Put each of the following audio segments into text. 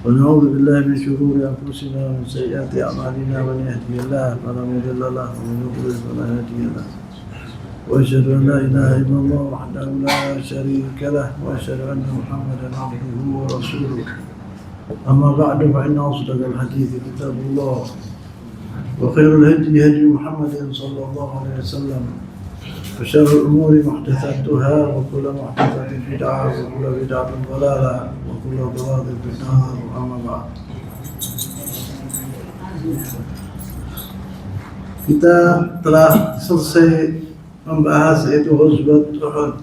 ونعوذ بالله من شرور أنفسنا ومن سيئات أعمالنا. من يهدي الله فلا مضل له ومن يضلل فلا هادي له. وأشهد أن لا إله إلا الله وحده لا شريك له وأشهد أن محمدا عبده ورسوله. أما بعد فإن أصدق الحديث كتاب الله وخير الهدي هدي محمد صلى الله عليه وسلم وشر الأمور محدثاتها وكل محدثة بدعة وكل بدعة ضلالة وكل ضلالة في النار. أما بعد, kita telah selesai membahas yaitu Ghazwat Uhud.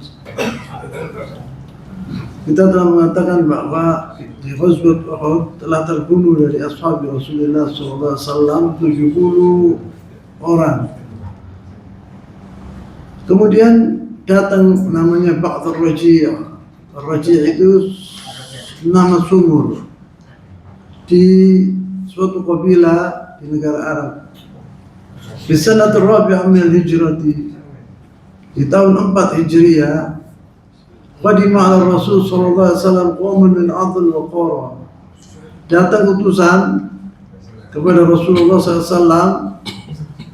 Kita telah mengatakan bahwa di Ghazwat Uhud telah terbunuh dari ashab Rasulullah SAW 70 orang. Kemudian datang namanya Ba'd al-Raji'. Al-Raji' itu nama sumur di suatu kabilah di negara Arab. Di sanatul rabi'ah min al-hijrati, di tahun 4 Hijriah, qadima ala Rasul sallallahu alaihi wasallam qaumun min Adl wa Qara. Datang utusan kepada Rasulullah SAW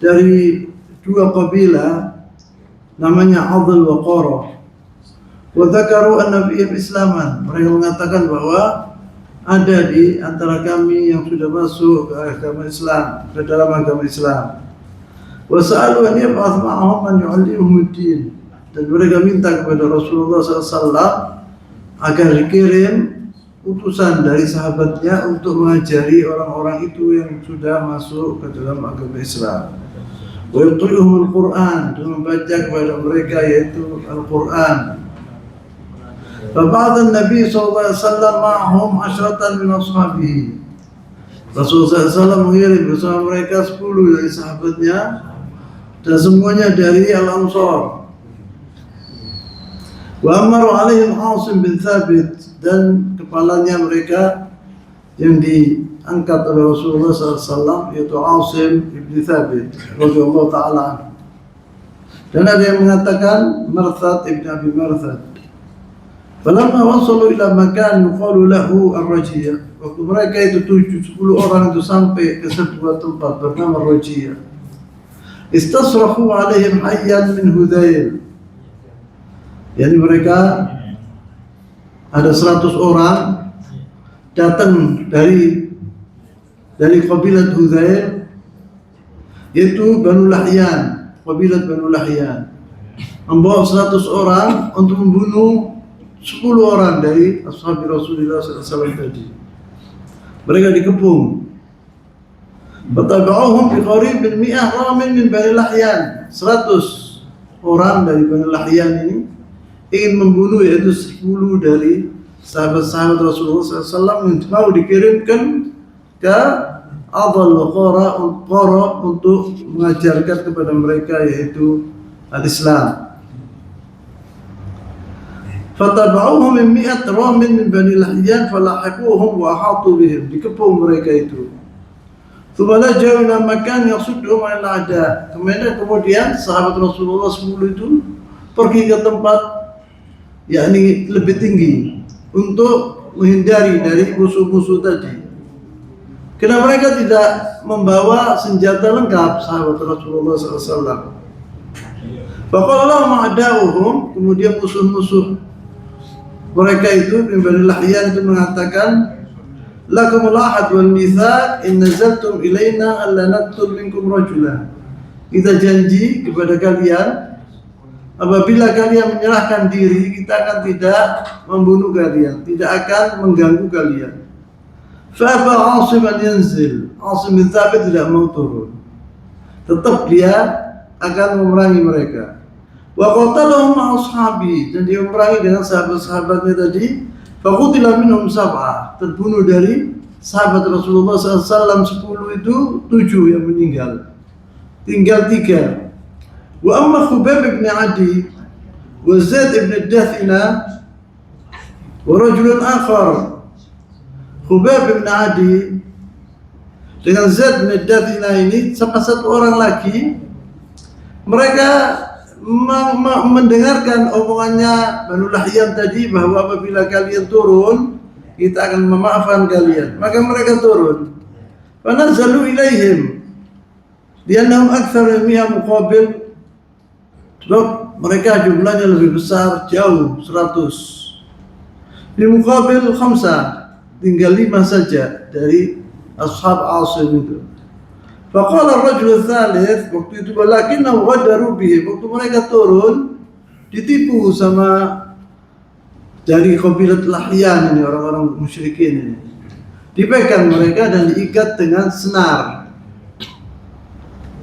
dari dua kabilah namanya Adl wa Qara. Wa dzakaru anna fihim islaman. Mereka mengatakan bahwa ada di antara kami yang sudah masuk ke agama Islam, ke dalam agama Islam. Wa sa'alu an yab'ath ma'ahum man yu'allimuhum ad-din. Dan mereka minta kepada Rasulullah SAW agar dikirim utusan dari sahabatnya untuk mengajari orang-orang itu yang sudah masuk ke dalam agama Islam. Wa yutluhum al-Quran, dan membaca kepada mereka yaitu Al-Quran. Fa ba'da Nabi sallallahu alaihi wasallam ma'hum 'ashratan min ashabihi. Rasulullah SAW mengirim bersama mereka 10 dari sahabatnya dan semuanya dari Al-Ansar. Wa amaru alaihim Asim bin Thabit, dan kepalanya mereka yang diangkat oleh Rasulullah SAW yaitu Asim bin Thabit radhiyallahu ta'ala. Dan ada yang mengatakan Marthad ibn Abi Marthad. Falamma wasalu ila makan yuqalu lahu Ar-Rajiyah. Waktu mereka itu 10 orang itu sampai ke sebuah tempat bernama Rajiyah, istasrahu alaihim hayyan min Hudayl. Yani mereka ada 100 orang datang dari kabilah Hudayl, yaitu Banu Lahyan, kabilah Banu Lahyan, membawa 100 orang untuk membunuh 10 orang dari ashab Rasulullah SAW tadi. Mereka dikepung. Fataba'uhum bi qaribin 100 ramin min Bani Lahyan. 100 orang dari Bani Lahyan ini ingin membunuh yaitu 10 dari sahabat-sahabat Rasulullah SAW yang mau dikirimkan ke Adl wa Qara untuk mengajarkan kepada mereka yaitu al-Islam. Fataba'uhum min 100 ramin min Bani Lahyan falahiquhum wa ahatu bihim. Dikepung mereka itu. Tsumma ja'u ila makan yasudduhum 'anil a'da. Kemudian sahabat Rasulullah 10 itu pergi ke tempat yakni lebih tinggi untuk menghindari dari musuh-musuh tadi. Karena mereka tidak membawa senjata lengkap sahabat Rasulullah SAW. Faqala lahum a'da'uhum, kemudian musuh-musuh mereka itu min Bani Lahyan itu mengatakan, lakumul ahad wal mitsaq in nazaltum ilaina alla naqtul minkum rajula. Kita janji kepada kalian, apabila kalian menyerahkan diri, kita akan tidak membunuh kalian, tidak akan mengganggu kalian. Fa'aba Asim an yanzil. Asim bin Thabit tidak mau turun. Tetap dia akan memerangi mereka. Wa qatalahum ashabi, dan dia memerangi dengan sahabat-sahabatnya tadi. Fa qutila minhum 7, terbunuh dari sahabat Rasulullah SAW 10 itu 7 yang meninggal. Tinggal 3. Wa amma Khubayb ibn Adi wa Zaid ibn Dathina wa rajulun akhar. Khubayb ibn Adi dengan Zaid ibn Dathina ini sama satu orang lagi, mereka mendengarkan omongannya Banu Lahyan tadi bahwa apabila kalian turun kita akan memaafkan kalian. Maka mereka turun. Fanazzalu ilaihim liannahum aktsar min muqabil. Sebab mereka jumlahnya lebih besar, jauh 100. Di muqabil 5, tinggal 5 saja dari ashab Asim itu. Faqala ar-rajul ats-tsalits, waktu itu walakinnahu ghadaru bihi, waktu mereka turun ditipu sama dari kabilah Lahyan ini, orang-orang musyrikin ini. Dipegang mereka dan diikat dengan senar.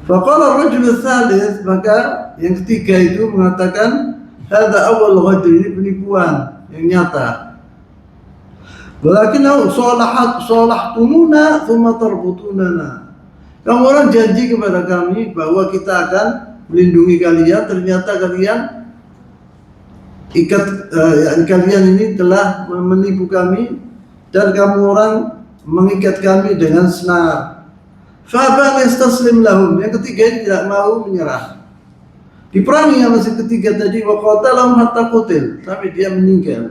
Faqala ar-rajul ats-tsalits, maka yang ketiga itu mengatakan hadza awwal ghadr, ini penipuan yang nyata. Walakinnahu salahtumuna thumma tarbutunana. Kamu orang janji kepada kami bahwa kita akan melindungi kalian, ternyata kalian kalian ini telah menipu kami dan kamu orang mengikat kami dengan senar. Fa yastaslim lahum, yang ketiga ini tidak mau menyerah. Diperangi yang masih ketiga tadi, wa qatalahum hatta qutil, tapi dia meninggal.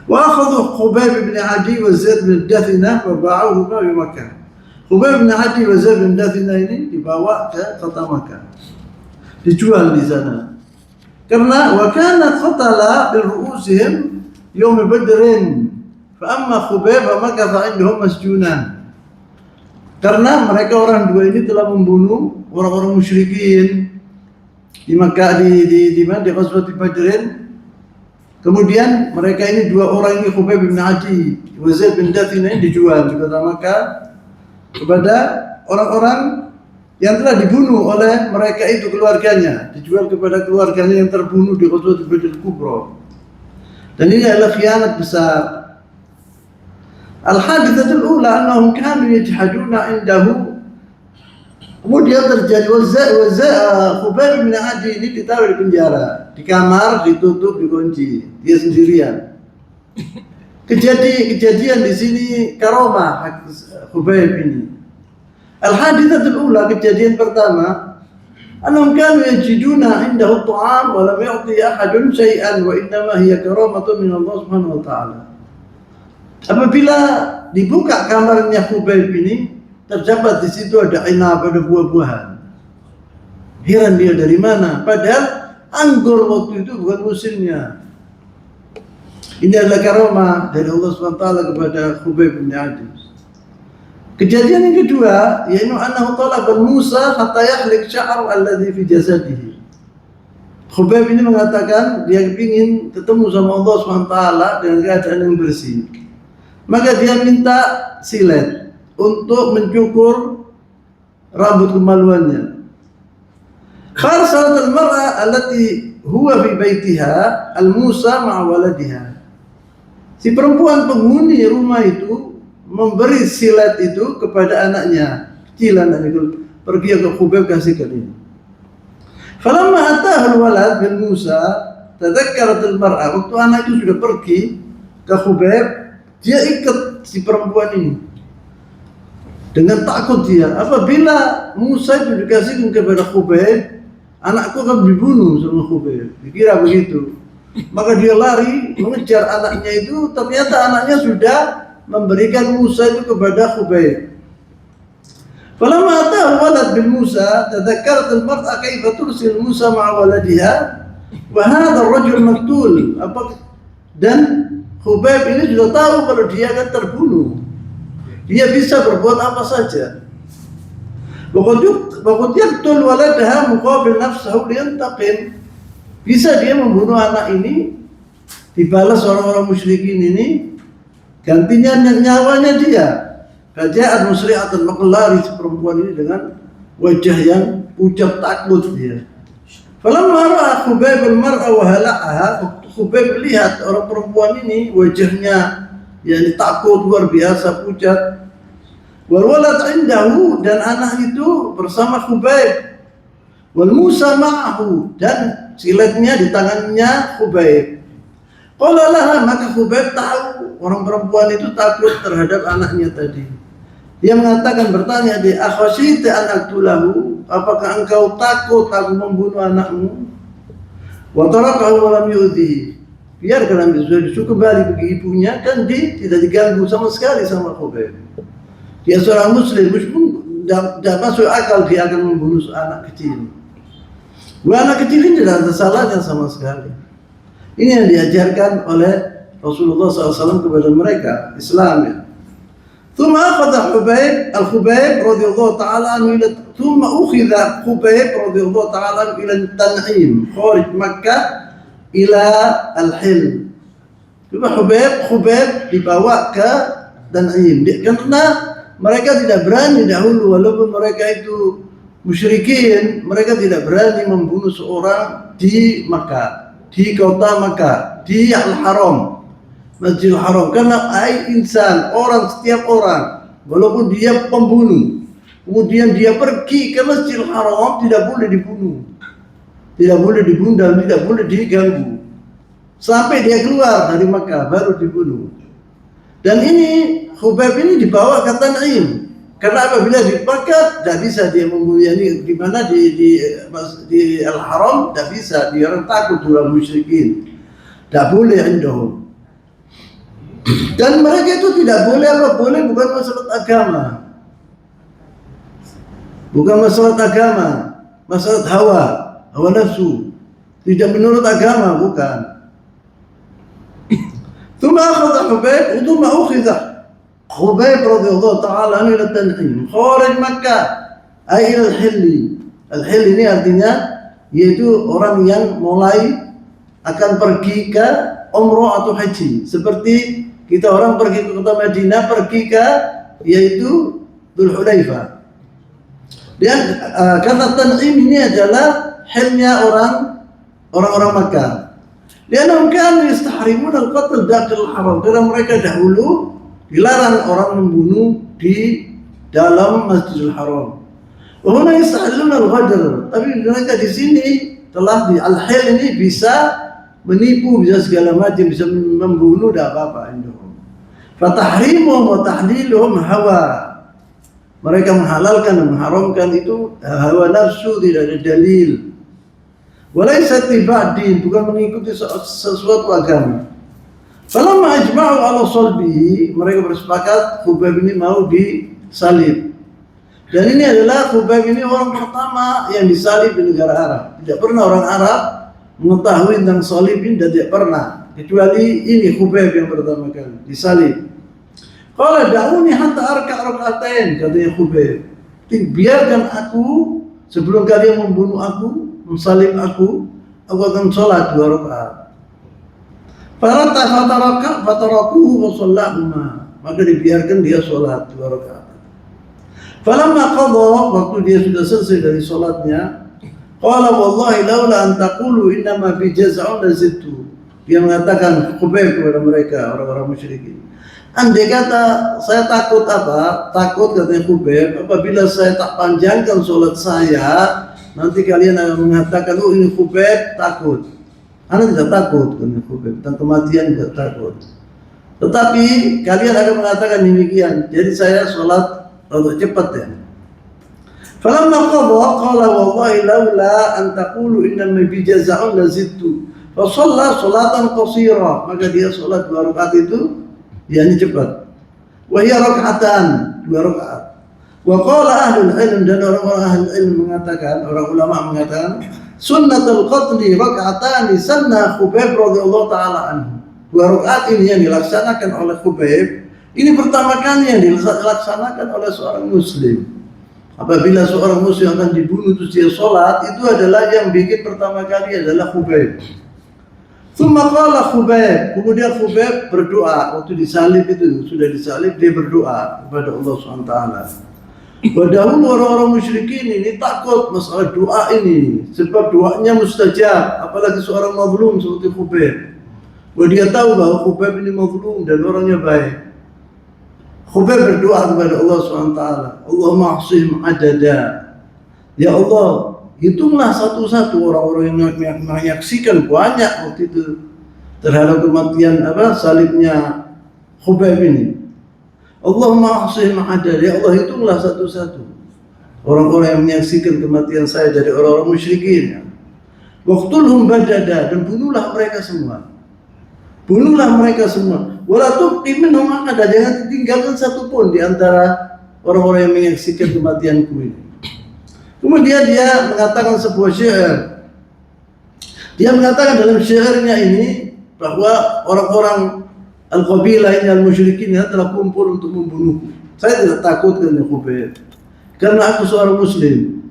Wa akhadhu Khubayb bin Adi wa Zaid bin Dathina wa ba'uhu fi Makkah. Khubayb bin Adi wa Zaid bin Dathina ini dibawa ke kota Makkah, dijual di sana. Karena wa kana qatala bi ru'usihim yawm Badrin, fa amma Khubayb fa makatha indahum masjunan. Karena mereka orang dua ini telah membunuh orang-orang musyrikin di Makkah, di Ghazwat Badrin. Kemudian mereka ini dua orang ini, Khubayb bin Adi wa Zaid bin Dathina, ini dijual di kota Makkah kepada orang-orang yang telah dibunuh oleh mereka itu, keluarganya, dijual kepada keluarganya yang terbunuh di Ghazwat Badr Kubra. Dan ini adalah khianat besar. Al-hadithatul ula annahum kanu yajhaduna indahu. Kemudian terjadi Khubayb bin Adi ini ditaruh di penjara, di kamar, ditutup, dikunci, dia sendirian. Kejadian di sini karomah Khubayb ini. Al-hadithatul ula, kejadian pertama, annahum kanu yajiduna indahu ta'am wa lam yu'ti ahadun syai'an wa innama hiya karamatun min Allah Subhanahu wa ta'ala. Apabila dibuka kamarnya Khubayb ini, terdapat di situ ada inab, ada buah-buahan. Heran dia dari mana? Padahal anggur waktu itu bukan musimnya. Ini adalah karamah dari Allah SWT kepada Khubayb bin Adi. Kejadian yang kedua, yaitu annahu talaba Musa hatta yahlik sya'ar alladhi fi jasadihi. Khubayb ini mengatakan dia ingin ketemu sama Allah SWT dengan keadaan yang bersih. Maka dia minta silet untuk mencukur rambut kemaluannya. Kharsalat al-mar'a allati huwa fi baitiha al-Musa ma'a waladiha. Si perempuan penghuni rumah itu memberi silet itu kepada anaknya, kecil anaknya itu, pergi ke Khubayb kasihkan ini. Falamma ataha al-walad bin Musa tadhakkarat al-mar'a, waktu anak itu sudah pergi ke Khubayb, dia ikat si perempuan ini. Dengan takut dia, apabila Musa itu dikasihkan kepada Khubayb, anakku akan dibunuh sama Khubayb. Dikira begitu. Maka dia lari mengejar anaknya itu, ternyata anaknya sudah memberikan Musa itu kepada Khubayb. Falamma atahu walad bin Musa tadhakkarat al-mar'a kaifa tursil Musa ma'a waladiha wa hadha ar-rajul maqtul. Dan Khubayb ini sudah tahu kalau dia akan terbunuh. Dia bisa berbuat apa saja. Waqad yaqtul waladaha muqabil nafsihi liyantaqim. Bisa dia membunuh anak ini, dibalas orang-orang musyrikin ini, gantinya nyawanya dia. Faja'at musri'atan, maka lari si perempuan ini dengan wajah yang pucat takut dia. Falamma ra'a Khubayb al-mar'a wa hala'aha, Khubayb melihat orang perempuan ini wajahnya yang takut luar biasa, pucat. Wal walad indahu, dan anak itu bersama Khubayb. Wal Musa ma'ahu, dan siletnya di tangannya Khubayb. Qala laha, maka Khubayb tahu orang perempuan itu takut terhadap anaknya tadi. Dia mengatakan, bertanya dia, akhashita an aqtulahu, apakah engkau takut aku membunuh anakmu? Wa tarakahu wa lam yu'dhihi, biarkan ambil susu kembali bagi ibunya, kan dia tidak diganggu sama sekali sama Khubayb. Dia seorang muslim, tidak masuk akal dia akan membunuh anak kecil. Anak kecil ini tidak ada salahnya sama sekali. Ini yang diajarkan oleh Rasulullah SAW kepada mereka, Islam ya. ثم أخذ الخبيب رضي الله تعالى عنه ثم أخذ خبيب رضي الله تعالى عنه إلى التنعيم خارج مكة إلى الحل. Khubayb dibawa ke Tan'im karena mereka tidak berani dahulu, walaupun mereka itu musyrikin, mereka tidak berani membunuh seorang di Makkah, di kota Makkah, di Al-Haram, Masjidil Haram, karena insan, setiap orang, walaupun dia pembunuh, kemudian dia pergi ke Masjidil Haram, tidak boleh dibunuh, dan tidak boleh diganggu sampai dia keluar dari Makkah baru dibunuh. Dan ini Khubayb ini dibawa ke Tan'im, karena apabila di Makkah tidak bisa dia membunuh, ini di mana di Al-Haram tidak bisa, dia orang takut orang musyrikin, tidak boleh indahum. Dan mereka itu tidak boleh bukan masalah agama. Bukan masalah agama, masalah hawa nafsu. Tidak menurut agama, bukan. ثم أخذ خبيب رضي الله تعالى عنه إلى التنعيم خارج مكة أي إلى الحل. Al-Hil ini artinya yaitu orang yang mulai akan pergi ke umrah atau haji, seperti kita orang pergi ke kota Madinah, pergi ke yaitu Dzul Hulaifah. Dan kata Tan'im ini adalah hilnya orang-orang Makkah. Lianahum kanu yastahrimun al-qatl dakhil al-haram, karena mereka dahulu dilarang orang membunuh di dalam Masjidil Haram. Wa huna yastahillun al-ghadr, tapi mereka di sini telah di al-hil ini bisa menipu, bisa segala macam, bisa membunuh, tidak apa-apa. Fatahrimuhum wa tahliluhum hawa, mereka menghalalkan dan mengharamkan itu hawa nafsu, tidak ada dalil. Walaysa tibadin, bukan mengikuti sesuatu agama. Falamma ajma'u ala salbihi, mereka bersepakat Khubayb ini mau disalib. Dan ini adalah Khubayb ini orang pertama yang disalib di negara Arab. Tidak pernah orang Arab mengetahui tentang salib ini, dan tidak pernah, kecuali ini Khubayb yang pertama kali disalib. Qala da'uni hatta arka' rak'atain, katanya Khubayb, biarkan aku sebelum kalian membunuh aku, mensalib aku akan sholat 2 rakaat. Fatarakuhu wa shallahuma, maka dibiarkan dia sholat 2 rakaat. Falamma qadha, waktu dia sudah selesai dari sholatnya, qala wallahi laula an taqulu innama bi jaz'un lazidtu. Dia mengatakan Khubayb kepada mereka, orang-orang musyrikin, andai kata saya takut katanya Khubayb, apabila saya tak panjangkan sholat saya, nanti kalian akan mengatakan, oh ini Khubayb takut. Anda tidak takut dengan Khubayb, tentang kematian tidak takut. Tetapi kalian akan mengatakan demikian, jadi saya sholat rada cepat ya. Falamma qadha qala wallahi laula an taqulu innama bi jaza'un lazidtu. Fa shalla salatan qasira, maka dia sholat 2 rakaat itu yakni cepat. Wa hiya rak'atan, 2 rakaat. Wa qala ahlul ilm, dan orang-orang ahlul ilm mengatakan, orang ulama mengatakan, sunnatul qatli rak'atani sanna Khubayb radhiyallahu taala anhu. 2 rakaat ini yang dilaksanakan oleh Khubayb, ini pertama kali yang dilaksanakan oleh seorang muslim. Apabila seorang muslim akan dibunuh terus dia sholat, itu adalah yang bikin pertama kali adalah Khubayb. Tsumma qala Khubayb, kemudian Khubayb berdoa waktu disalib itu, sudah disalib dia berdoa kepada Allah SWT. Dahulu orang-orang musyrikin ini takut masalah doa ini, sebab doanya mustajab, apalagi seorang mazlum seperti Khubayb. Dia tahu bahwa Khubayb ini mazlum dan orangnya baik. Khubayb berdoa kepada Allah SWT, Allahumma ahsihim adada. Ya Allah, hitunglah satu-satu orang-orang yang menyaksikan banyak waktu itu terhadap kematian salibnya Khubayb ini. Allahumma ahsihim adada, ya Allah hitunglah satu-satu orang-orang yang menyaksikan kematian saya dari orang-orang musyrikin. Waqtulhum badada, dan bunuhlah mereka semua. bunuhlah mereka semua. Wala tubqi minhum ahada, jangan tinggalkan satu pun di antara orang-orang yang menyaksikan kematianku ini. Kemudian dia mengatakan sebuah syair. Dia mengatakan dalam syairnya ini bahwa orang-orang al-qabilah ini, al-musyrikin telah kumpul untuk membunuhku. Saya tidak takut dengan Khubayb, karena aku seorang muslim.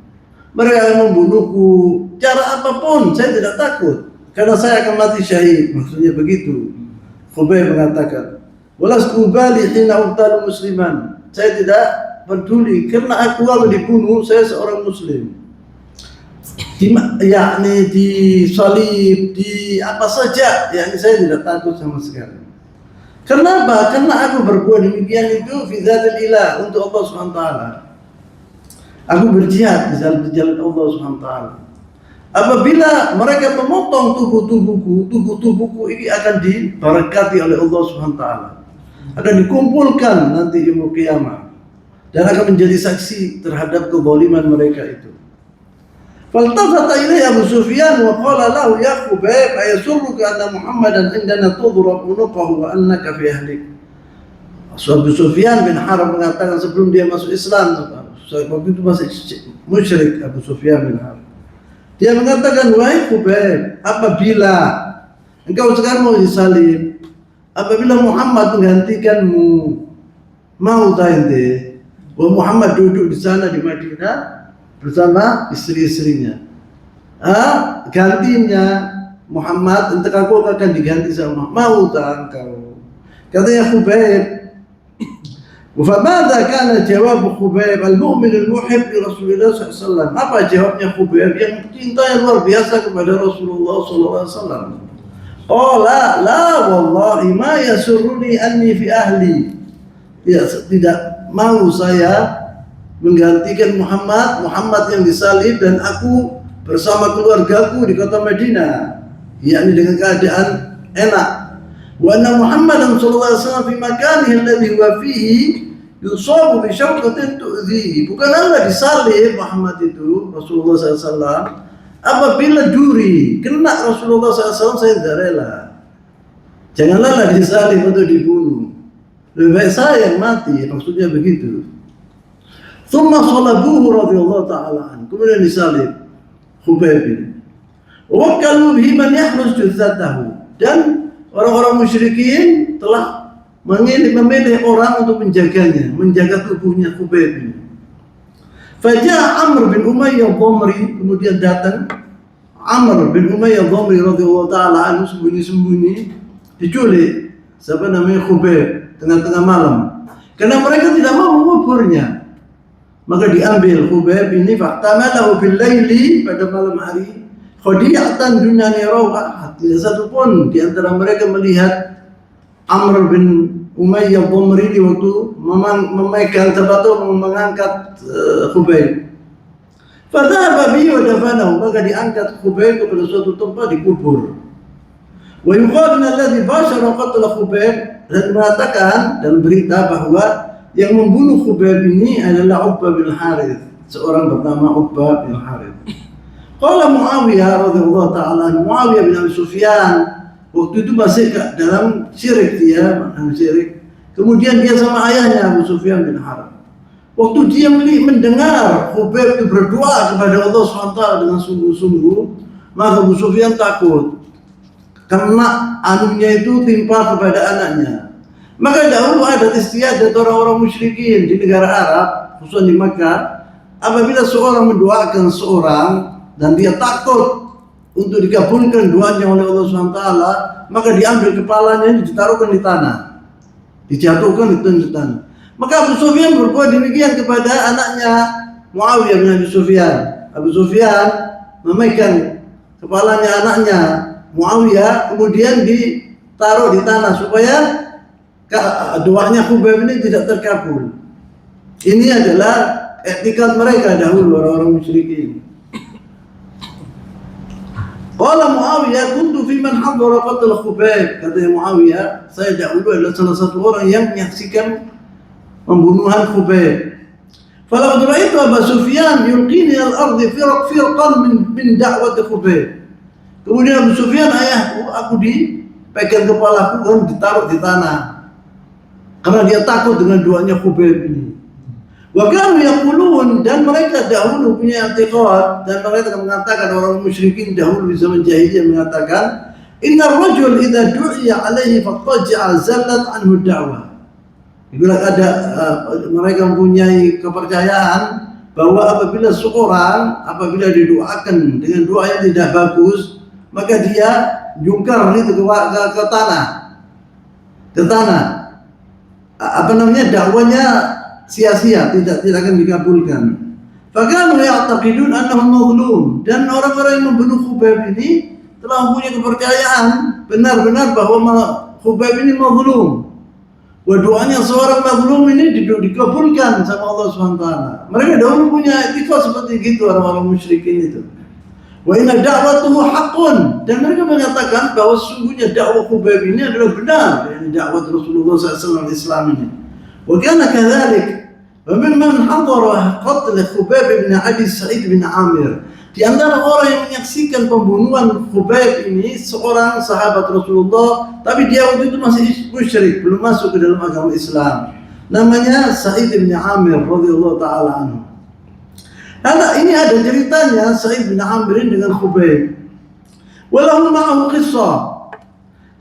Mereka akan membunuhku cara apapun, saya tidak takut, karena saya akan mati syahid. Maksudnya begitu. Khubayb mengatakan, walastu ubali hina uqtalu musliman. Saya tidak peduli karena aku kalau dibunuh saya seorang muslim. Yakni disalib, di apa saja, yakni saya tidak takut sama sekali. Kenapa? Karena aku berbuat demikian itu fi dzatil ilah, untuk Allah Subhanahu wa taala. Aku berjihad di jalan Allah Subhanahu wa taala. Apabila mereka memotong tubuh-tubuhku ini akan diberkati oleh Allah Subhanahu wa taala. Akan dikumpulkan nanti di yaumul qiyamah dan akan menjadi saksi terhadap kezaliman mereka itu. Faltafata ilaihi Abu Sufyan wa qala lahu ya Khubayb ayasurruka anna Muhammadan indana tudrab unuqahu wa annaka fi ahlik. Abu Sufyan bin Harb mengatakan sebelum dia masuk Islam, waktu itu masih musyrik Abu Sufyan bin Harb. Dia mengatakan, wahai Khubayb, apabila engkau sekarang mau disalib, apabila Muhammad menggantikanmu, mau tak ente? Bahwa Muhammad duduk di sana di Madinah bersama istri-istrinya. Gantinya Muhammad, entah aku akan diganti sama, mau tak engkau? Katanya Khubayb, فماذا كان جواب خبيب المؤمن المحب لرسول الله صلى الله عليه وسلم? Apa jawabnya Khubayb yang cinta yang luar biasa kepada Rasulullah sallallahu alaihi wasallam? Qala la wallahi ma yasurruni anni fi ahli. Ya, tidak mau saya menggantikan Muhammad yang disalib dan aku bersama keluargaku di kota Madinah, yakni dengan keadaan enak. Wa anna Muhammadan sallallahu alaihi wasallam fi makanihi alladhi huwa fihi yusabu bi syaukatin tu'dhi. Bukan Allah disalib Muhammad itu, Rasulullah SAW, apabila duri kena Rasulullah SAW, saya tidak rela. Janganlah disalib untuk dibunuh, lebih baik saya yang mati, maksudnya begitu. Thumma salabuhu radhiyallahu ta'ala an, kemudian disalib Khubayb ini. Wakkalu bihi man yahrus juzzatahu, dan orang-orang musyrikin telah memilih orang untuk menjaganya, menjaga tubuhnya Khubayb ini. Faja'a Amr bin Umayyah Dhamri, kemudian datang Amr bin Umayyah Dhamri radhiyallahu ta'ala anhu, sembunyi-sembunyi diculik, siapa namanya Khubayb, tengah-tengah malam, karena mereka tidak mau menguburnya. Maka diambil Khubayb ini, fahtamalahu bil laili, pada malam hari, khadi'atan dunyani rawah, tidak satu pun di antara mereka melihat Amr bin Umayyah Dhamri di waktu memegang atau mengangkat Khubayb. Fadhahaba bihi wa dafanahu, maka diangkat Khubayb kepada suatu tempat dikubur. Wa yuqalu alladhi bashara qatla Khubayb, dan mengatakan dalam berita bahwa yang membunuh Khubayb ini adalah Uqbah bin Harith, seorang bernama Uqbah bin Harith. Qala Muawiyah radhiyallahu ta'ala, Muawiyah bin Abi Sufyan waktu itu masih dalam syirik, dia syirik. Kemudian dia sama ayahnya Abu Sufyan bin Harb. Waktu dia mendengar Khubayb itu berdoa kepada Allah SWT dengan sungguh-sungguh, maka Abu Sufyan takut karena anunya itu timpa kepada anaknya. Maka dahulu ada istiadat orang-orang musyrikin di negara Arab, khususnya di Makkah, apabila seorang mendoakan seorang dan dia takut untuk dikabulkan doanya oleh Allah SWT, maka diambil kepalanya, ditaruhkan di tanah, dijatuhkan di tanah. Maka Abu Sufyan berbuat demikian kepada anaknya Muawiyah bin Abi Sufyan. Abu Sufyan memegang kepalanya anaknya Muawiyah, kemudian ditaruh di tanah supaya doanya Khubayb ini tidak terkabul. Ini adalah etikat mereka dahulu, orang-orang musyrikin. Qala Muawiyah, kuntu fi man hadara qatl Khubayb. Kata Muawiyah, saya dahulu adalah salah satu orang yang menyaksikan pembunuhan Khubayb. Falaqad ra'aytu Abu Sufyan yulqini al-ardi firqan min da'wati Khubayb. Kemudian Abu Sufyan, ayahku, aku pegang kepalaku kan ditaruh di tanah. Karena dia takut dengan doanya Khubayb ini. Wa kanu yaqulun, dan mereka dahulu punya i'tiqad, dan mereka mengatakan, orang musyrikin dahulu di zaman jahiliyah mengatakan, inna rajul idza du'iya alaihi fattaja'a zallat anhu da'wah. Bila ada mereka mempunyai kepercayaan bahwa apabila seorang didoakan dengan doa yang tidak bagus, maka dia jungkar itu ke tanah. Dakwanya sia-sia, tidak akan dikabulkan. Fakanu ya'taqidun annahu mazlum, dan orang-orang yang membunuh Khubayb ini telah mempunyai kepercayaan benar-benar bahwa Khubayb ini mazlum. Wa doanya seorang mazlum ini dikabulkan sama Allah SWT. Mereka dahulu punya etika seperti itu, orang-orang musyrikin itu. Wa inna da'watuhu haqqun, dan mereka mengatakan bahwa sesungguhnya dakwah Khubayb ini adalah benar, yakni dakwah Rasulullah SAW Islam ini. Wa kana kadzalik, wa mimman hadara qatl Khubayb bin Abi Sa'id bin Amir. Di antara orang yang menyaksikan pembunuhan Khubayb ini seorang sahabat Rasulullah, tapi dia waktu itu masih musyrik, belum masuk ke dalam agama Islam. Namanya Sa'id bin Amir radhiyallahu taala anhu. Ini ada ceritanya Sa'id bin Amir dengan Khubayb. Walahu ma'ahu qissah.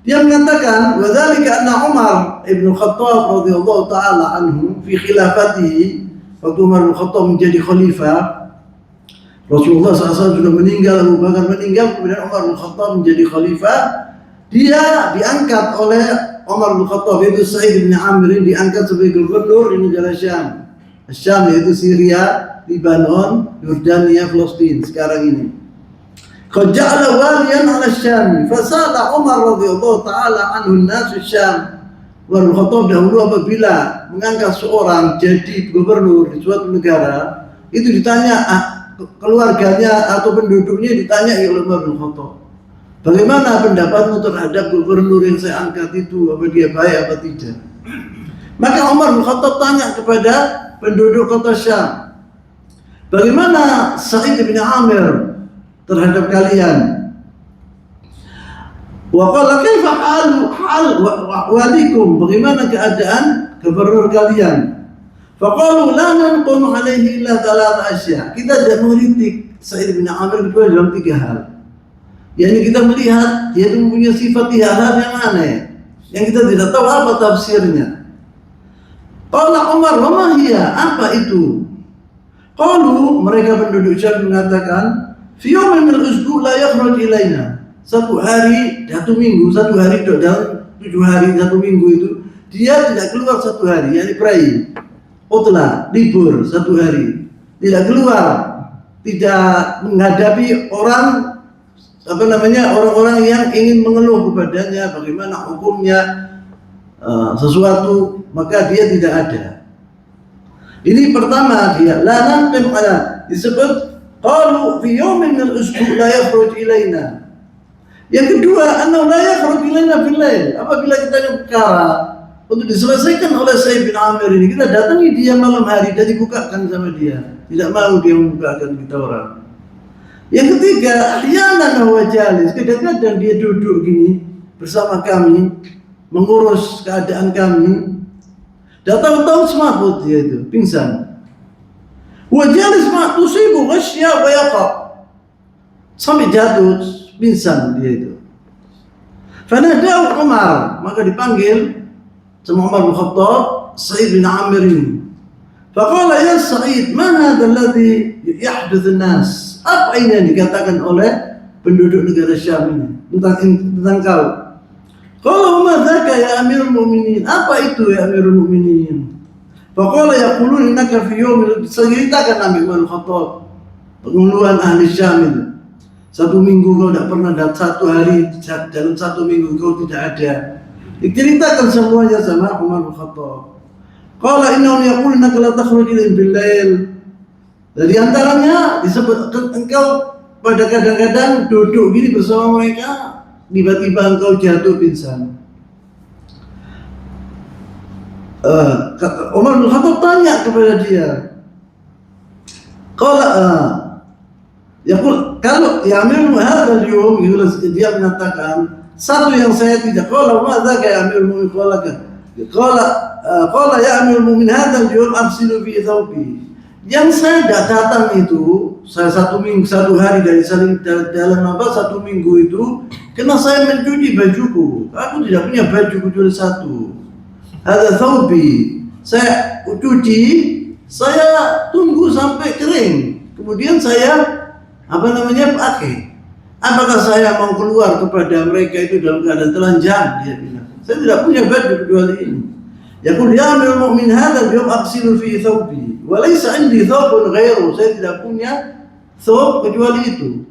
Dia mengatakan, wa dzalika anna Umar ibn Khattab radhiyallahu taala anhu fi khilafatihi, waktu Umar bin Khattab menjadi khalifah, Rasulullah SAW sudah meninggal, Abu Bakar meninggal, kemudian Umar bin Khattab menjadi khalifah. Dia diangkat oleh Umar bin Khattab, yaitu Sa'id bin Amir, diangkat sebagai gubernur di negara Syam. Syam yaitu Syria, Lebanon, Yordania, Palestina sekarang ini. Qad ja'ala waliyan 'ala Syam, fasala Umar radhiyallahu taala anhu an-nas Syam. Umar bin Khattab dahulu apabila mengangkat seorang jadi gubernur di suatu negara, itu ditanya keluarganya atau penduduknya, ditanya oleh Umar bin Khattab, bagaimana pendapatmu terhadap gubernur yang saya angkat itu, apa dia baik apa tidak? Maka Umar bin Khattab tanya kepada penduduk kota Syam, bagaimana Sa'id bin Amir terhadap kalian? Wa qala kaifa hal walikum, bagaimana keadaan gubernur kalian? Faqalu la nanqum alaihi illa thalatha asya. Kita tidak mengkritik Sa'id bin Amir kecuali dalam 3 hal. Yakni kita melihat dia itu mempunyai sifat hal yang aneh yang kita tidak tahu apa tafsirnya. Qala Umar, wa ma hiya, apa itu? Qalu, mereka penduduk Syam mengatakan, fi yawmin min al-usbu' la yakhruj ilaina. Satu hari dalam 7 hari 1 minggu itu dia tidak keluar 1 hari, yakni prai. Utlah, libur 1 hari, tidak keluar, tidak menghadapi orang-orang yang ingin mengeluh kepadanya bagaimana hukumnya sesuatu, maka dia tidak ada. Ini pertama, dia la nanqim ala, disebut qalu fi yawmin min al-usbu' la yakhruj ilaina. Yang kedua, annahu la yakhruj ilaina fil lail. Apabila kita ada perkara untuk diselesaikan oleh Sa'id bin Amir ini, kita datangi dia malam hari dan dibukakan sama dia. Tidak mau dia membukakan kita orang. Yang ketiga, ahyanan wa jalis, kadang-kadang dia duduk gini bersama kami, mengurus keadaan kami. Datang-datang semaput dia itu, pingsan. Wa jalis ma tusibu ghasya wa yaqa, sampai jatuh pingsan dia itu. Fanadahu Umar, maka dipanggil sama Umar bin Khattab Sa'id bin Amir ini. Faqala ya Sa'id, ma hadha alladhi yahduth an-nas? Apa ini yang dikatakan oleh penduduk negara Syam ini tentang kau? Qala ma dzaka ya Amirul Mukminin? Apa itu ya Amirul Mukminin? Faqala yaqulun innaka fi yawmin, ceritakan Nabi Umar bin Khattab pengeluhan ahli Syam itu. 1 minggu kau tidak pernah datang, 1 hari dalam 1 minggu kau tidak ada. Diceritakan semuanya sama Umar bin Khattab. Qala innahu yaqulu innaka la takhruj bil lail. Dari antaranya disebut engkau pada kadang-kadang duduk gini bersama mereka, tiba-tiba engkau jatuh pingsan. Umar bin Khattab tanya kepada dia. Qala yaqul kalau ya Amirul hadzal yawm, dia mengatakan satu yang saya tidak. Qala ma dzaka ya Amirul Mu'minin, qala ya Amirul Mu'minin hadzal yawm arsilu fi thawbi. Yang saya tidak datang itu, saya satu hari dari dalam satu minggu itu, karena saya mencuci bajuku. Aku tidak punya baju kecuali satu. Ada thawbi. Saya cuci, saya tunggu sampai kering. Kemudian saya pakai. Apakah saya mau keluar kepada mereka itu dalam keadaan telanjang? Dia bilang. Saya tidak punya baju kecuali ini. Yaqul ya Amirul Mu'minin hadzal yawm aghsilu fi thawbi wa laysa 'indi thawbun ghairu. Saya tidak punya thawb kecuali itu.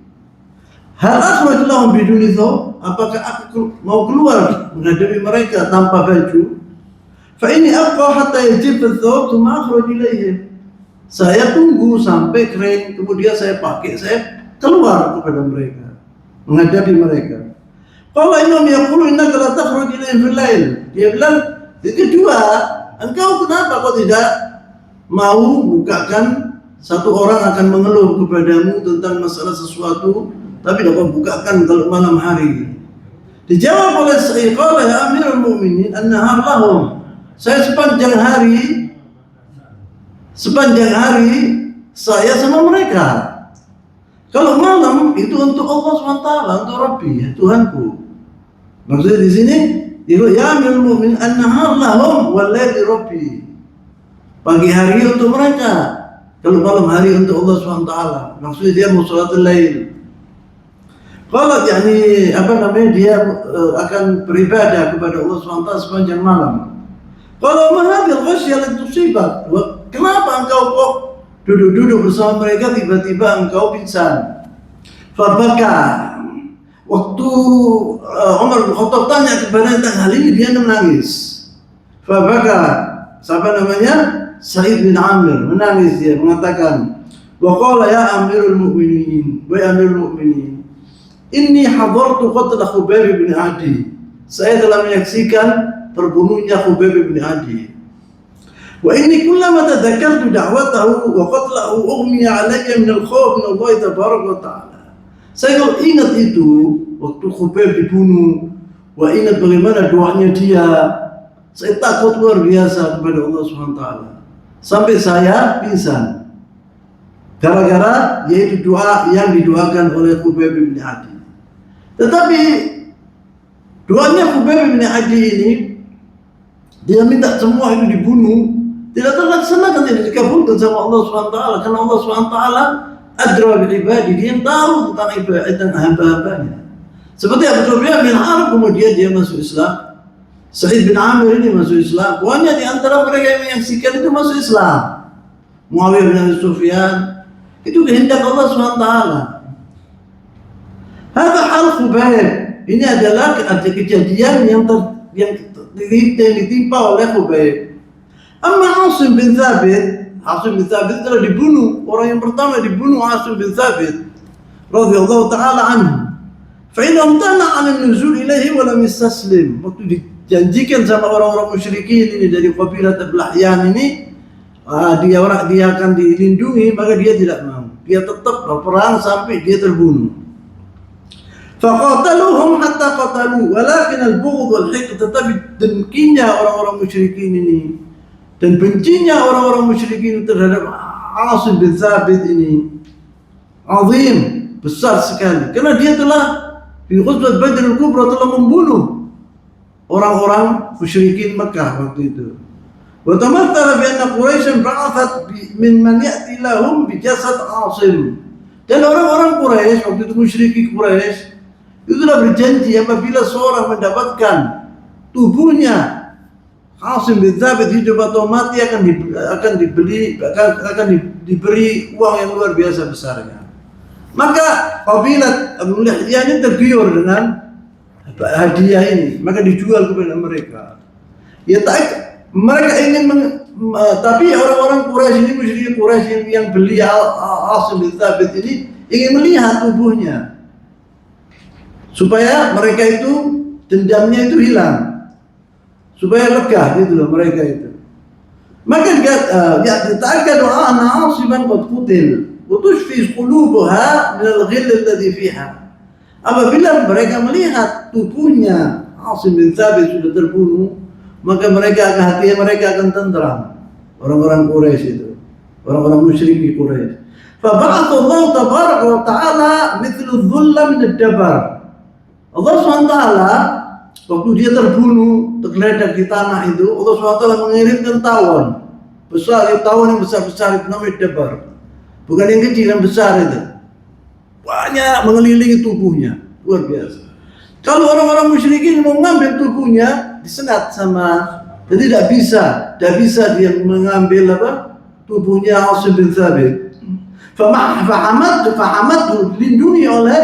Hal akhraj lahum biduni thawb? Apakah aku mau keluar menghadapi mereka tanpa baju? Fa inni abqa hatta yajib ath-thawb thumma akhruj ilaihim. Saya tunggu sampai kering, kemudian saya pakai, saya keluar kepada mereka, menghadapi mereka. Qala innahum yaqulu innaka la takhruj ilaihim fil lail. Dia bilang, kedua, engkau kenapa kau tidak mau bukakan, satu orang akan mengeluh kepadamu tentang masalah sesuatu, tapi dapat bukakan kalau malam hari. Dijawab oleh Qala ya Amirul Mu'minin an-nahar lahum. Saya sepanjang hari saya sama mereka. Kalau malam itu untuk Allah SWT, untuk Rabbi, ya Tuhanku. Maksudnya di sini ya Amirul Mu'minin an-nahar lahum wal laili Rabbi. Pagi hari untuk mereka, kalau malam hari untuk Allah SWT. Maksudnya dia mau salatul lail. Kalau dia akan beribadah kepada Allah SWT sepanjang malam. Kalau mahadil ghasyah yang tusibak, kenapa engkau kok duduk-duduk bersama mereka tiba-tiba engkau pingsan? Fabaka. Waktu Umar bin Khattab tanya kepada tentang hal ini, dia menangis. Fabaka. Sa'id bin Amir menangis, dia mengatakan, wa qala ya Amirul Mu'minin, wa Amirul Mu'minin, inni hadartu qatla Khubayb bin Adi. Saya telah menyaksikan terbunuhnya Khubayb bin Adi. Wa inni kullama tadhakkartu da'watahu wa qatlahu ughmiya 'alayya min al-khawf min Allah tabaraka wa ta'ala. Saya kalau ingat itu waktu Khubayb dibunuh, wa ingat bagaimana doanya dia, saya takut luar biasa kepada Allah SWT. Sampai saya pingsan. Gara-gara yaitu doa yang didoakan oleh Khubayb bin Adi. Tetapi doanya Khubayb bin Adi ini, dia minta semua itu dibunuh, tidak terlaksana, tidak dikabulkan sama Allah SWT. Karena Allah SWT adra bil ibadi, dia yang tahu tentang hamba-hambanya. Seperti Abu Sufyan bin Harb, kemudian dia masuk Islam. Sa'id bin Amir ini masuk Islam. Banyak di antara mereka yang menyaksikan itu masuk Islam. Muawiyah bin Abi Sufyan, itu kehendak Allah SWT. Hadza hal Khubayb. Ini adalah kejadian yang ditimpa oleh Khubayb. Amma Asim bin Thabit telah dibunuh. Orang yang pertama dibunuh Asim bin Thabit radhiyallahu ta'ala anhu. Fa'idha amtana 'ala an-nuzul ilaihi wa lam yastaslim. Waktu dijanjikan sama orang-orang musyrikin ini dari kabilah Tablahyan ini, dia akan dilindungi, maka dia tidak mau. Dia tetap berperang sampai dia terbunuh. Faqataluhum hatta qatalu, walakin al-bughd wal hiqd, tetapi dengkinya orang-orang musyrikin ini dan bencinya orang-orang musyrikin terhadap Asim bin Thabit ini azim, besar sekali, karena dia telah di Ghazwat Badr al-Kubra telah membunuh orang-orang musyrikin Mekah waktu itu. Wa tamatthala bi anna Quraisy ba'athat min man ya'ti lahum bi jasad Asim. Dan orang-orang Quraisy waktu itu, musyrikin Quraisy itu telah berjanji apabila seorang mendapatkan tubuhnya Asim bin Thabit hidup atau mati akan diberi uang yang luar biasa besarnya. Maka kabilah Abu Lahyan ini tergiur dengan hadiah ini, maka dijual kepada mereka. Mereka ingin tapi orang-orang Quraisy ini, musyrikin Quraisy yang beli Asim bin Thabit ini ingin melihat tubuhnya supaya mereka itu dendamnya itu hilang, supaya lega gitu loh mereka itu. Maka dita'akkadu anna Asiman qad qutil wa tushfi qulubuha min al-ghill alladhi fiha. Apabila mereka melihat tubuhnya Asim bin Thabit sudah terbunuh, maka hati mereka akan tenteram. Orang-orang Quraisy itu, orang-orang musyrik di Quraisy. Fab'atha Allah tabaraka wa ta'ala mithlu dhulla min ad-dabar. Allah SWT waktu dia terbunuh, tergeletak di tanah itu, Allah SWT mengirimkan tawon besar, tawon yang besar-besar itu namanya dabar. Bukan yang kecil, yang besar itu. Banyak mengelilingi tubuhnya, luar biasa. Kalau orang-orang musyrikin mau mengambil tubuhnya, disengat sama, jadi tidak bisa dia mengambil tubuhnya Asim bin Thabit. Fahamad dilindungi oleh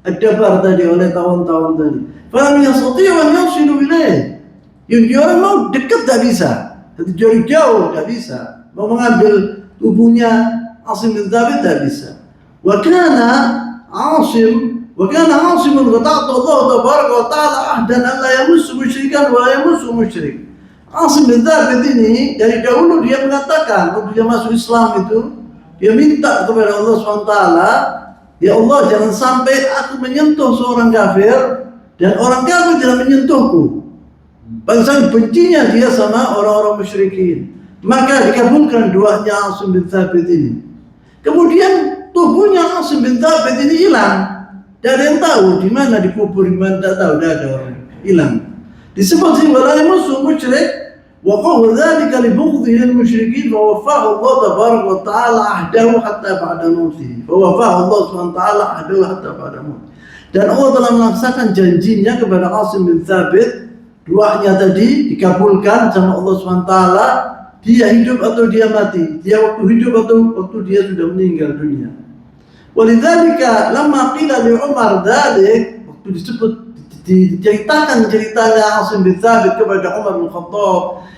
ad-dabar tadi, oleh tawon-tawon tadi. Falam yastati'u an yasilu ilaih. Yang orang mau dekat tidak bisa, jadi jauh tidak bisa. Mau mengambil tubuhnya Asim bin Thabit tidak bisa. وكان عاصم قطعت الله تبارك وتعالى عهدا أن لا يمس مشركا ولا يمس مشرك. Asim bin Thabit ini dari dahulu dia mengatakan waktu dia masuk Islam itu, dia minta kepada Allah SWT, ya Allah jangan sampai aku menyentuh seorang kafir dan orang kafir tidak menyentuhku. Bangsa bencinya dia sama orang-orang musyrikin. Maka dikabulkan doanya Asim bin Thabit ini. Kemudian tubuhnya Asim bin Thabit ini hilang. Tidak ada yang tahu di mana dikubur, di mana tidak tahu, tidak ada orang, hilang. Disebut sih wala yamassu musyrik wa qawwa dzalika li bughdhihi lil musyrikin wa wafahu Allah tabaraka wa ta'ala ahdahu hatta ba'da mautihi. Wa wafahu Allah subhanahu wa ta'ala ahdahu hatta ba'da mautihi. Dan Allah telah melaksanakan janjinya kepada Asim bin Thabit, doanya tadi dikabulkan sama Allah subhanahu wa ta'ala. Dia hidup atau dia mati, dia waktu hidup atau waktu dia sudah meninggal dunia. Walidzalika lamma qila li Umar dzalik, waktu disebut diceritakan ceritanya Asim bin Thabit kepada Umar bin Khattab,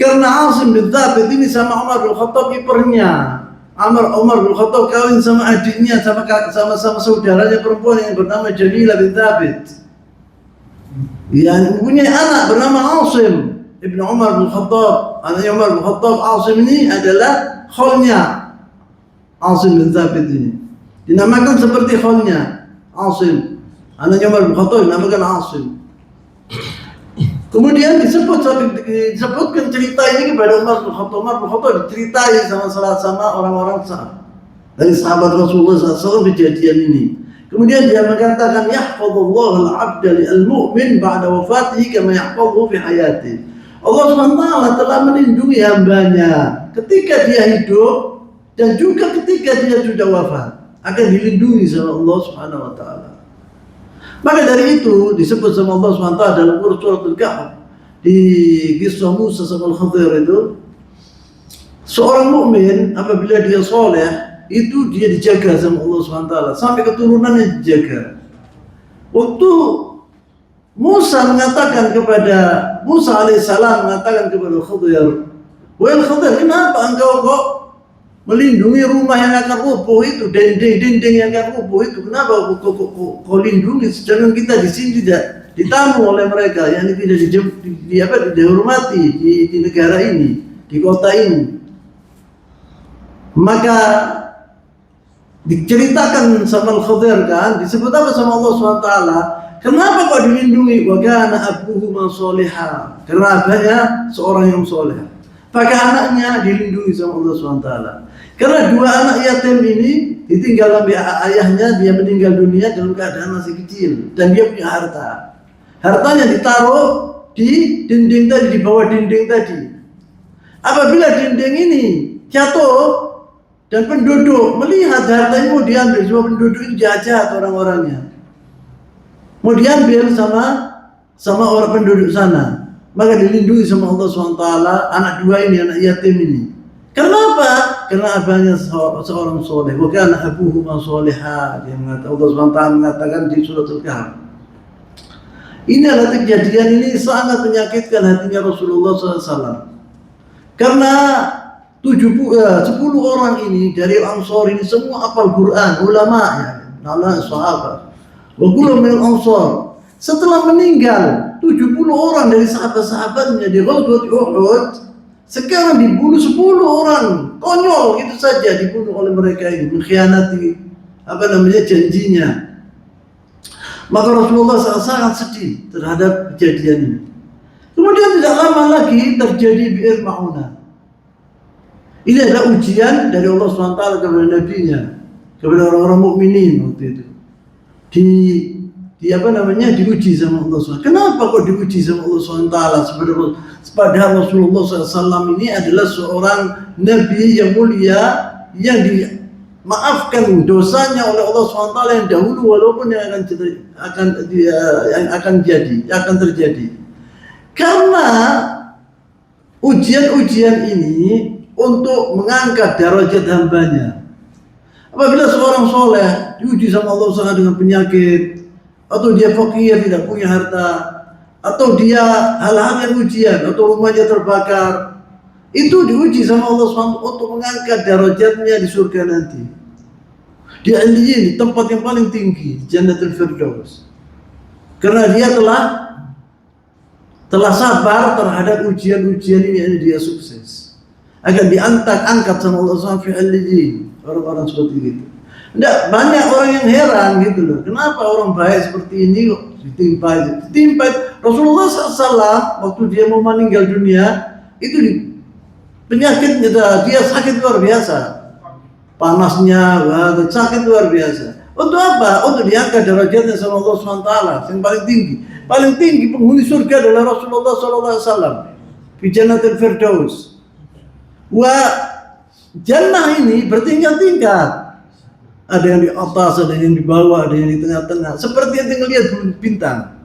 karena Asim bin Thabit ini sama Umar bin Khattab iparnya. Umar bin Khattab kawin sama adiknya, sama saudaranya perempuan yang bernama Jamilah bin Thabit, yang punya anak bernama Asim Ibn Umar bin Khattab. Anaknya Umar bin Khattab, Asim ini adalah khalnya Asim bin Thabit ini. Dinamakan seperti khalnya Asim. Anaknya Umar bin Khattab dinamakan Asim. Kemudian disebutkan cerita ini kepada Umar bin Khattab. Umar bin Khattab diceritai sama orang-orang dari sahabat Rasulullah SAW kejadian ini. Kemudian dia mengatakan, yahfadullahu al-abda al-mu'min ba'da wafatihi kama yahfaduhu fi hayatihi. Allah SWT telah melindungi hambanya ketika dia hidup dan juga ketika dia sudah wafat, akan dilindungi sama Allah SWT. Maka dari itu disebut sama Allah SWT dalam surat Al-Kahf di kisah Musa sama Al-Khadir itu, seorang mukmin apabila dia soleh itu dia dijaga sama Allah SWT sampai keturunannya dijaga. Waktu Musa alaihissalam mengatakan kepada Khadir, wahai Khadir, kenapa engkau kok melindungi rumah yang akan rubuh itu, dinding yang akan rubuh itu, kenapa kau lindungi, sedangkan kita di sini tidak ditamu oleh mereka, yang tidak dihormati di negara ini, di kota ini. Maka diceritakan sama Al-Khadir kan, disebut apa sama Allah SWT? Kenapa kau dilindungi? Wa kana abuhuma sholiha, karena abahnya seorang yang soleh. Maka anaknya dilindungi sama Allah SWT. Karena dua anak yatim ini ditinggal oleh ayahnya, dia meninggal dunia dalam keadaan masih kecil dan dia punya harta. Hartanya ditaruh di dinding tadi, di bawah dinding tadi. Apabila dinding ini jatuh dan penduduk melihat harta ini mau diambil, semua penduduk ini jahat orang-orangnya, mau diambil sama orang penduduk sana, maka dilindungi sama Allah SWT anak dua ini, anak yatim ini. Kenapa? Karena abahnya seorang soleh. Wa kana abuhuma sholiha, dia mengatakan, Allah SWT mengatakan di surat Al-Kahf. Ini adalah kejadian ini sangat menyakitkan hatinya Rasulullah SAW. Karena 10 orang ini dari Ansar ini semua hafal Quran, ulama ya, sahabat. Wa kullu min Ansar. Setelah meninggal 70 orang dari sahabat-sahabatnya di Ghazwat Uhud, sekarang dibunuh 10 orang. Konyol gitu saja dibunuh oleh mereka ini, mengkhianati janjinya. Maka Rasulullah SAW sangat sedih terhadap kejadian ini. Kemudian tidak lama lagi terjadi Bi'r Ma'unah. Ini adalah ujian dari Allah SWT kepada Nabi-Nya, kepada orang-orang mukminin waktu itu. Diuji sama Allah SWT. Kenapa kok diuji sama Allah SWT? Padahal Rasulullah SAW ini adalah seorang Nabi yang mulia, yang dimaafkan dosanya oleh Allah SWT yang dahulu, walaupun yang akan terjadi. Karena ujian-ujian ini untuk mengangkat derajat hambanya. Apabila seorang soleh diuji sama Allah SWT dengan penyakit, atau dia fakir tidak punya harta, atau dia hal-hal yang ujian, atau rumahnya terbakar, itu diuji sama Allah SWT untuk mengangkat derajatnya di surga nanti. Di Aliyin, di tempat yang paling tinggi, Jannatul Firdaus. Karena dia telah sabar terhadap ujian-ujian ini, dia sukses. Akan diangkat sama Allah SWT fi Aliyin, orang-orang seperti itu. Tidak, banyak orang yang heran gitu loh. Kenapa orang baik seperti ini kok ditimpa. Rasulullah SAW waktu dia mau meninggal dunia, itu penyakitnya, dia sakit luar biasa. Panasnya, sakit luar biasa. Untuk apa? Untuk diangkat derajatnya sama Allah SWT yang paling tinggi. Paling tinggi penghuni surga adalah Rasulullah SAW. Fi Jannatul Firdaus. Jannah ini bertingkat-tingkat. Ada yang di atas, ada yang di bawah, ada yang di tengah-tengah. Seperti yang tinggal lihat bintang.